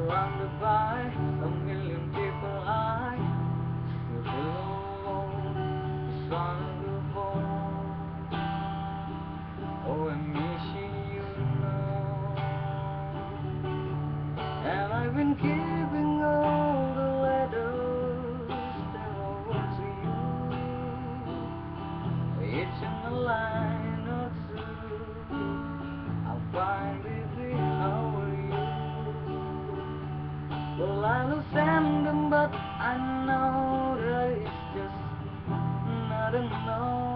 surrounded by a million people. I feel alone, it's wonderful. Oh, I miss you, and I've been keeping all the letters that I wrote to you. It's in a line or two. I'll find baby, how are you? Well, I will send them, but I know that it's just not enough.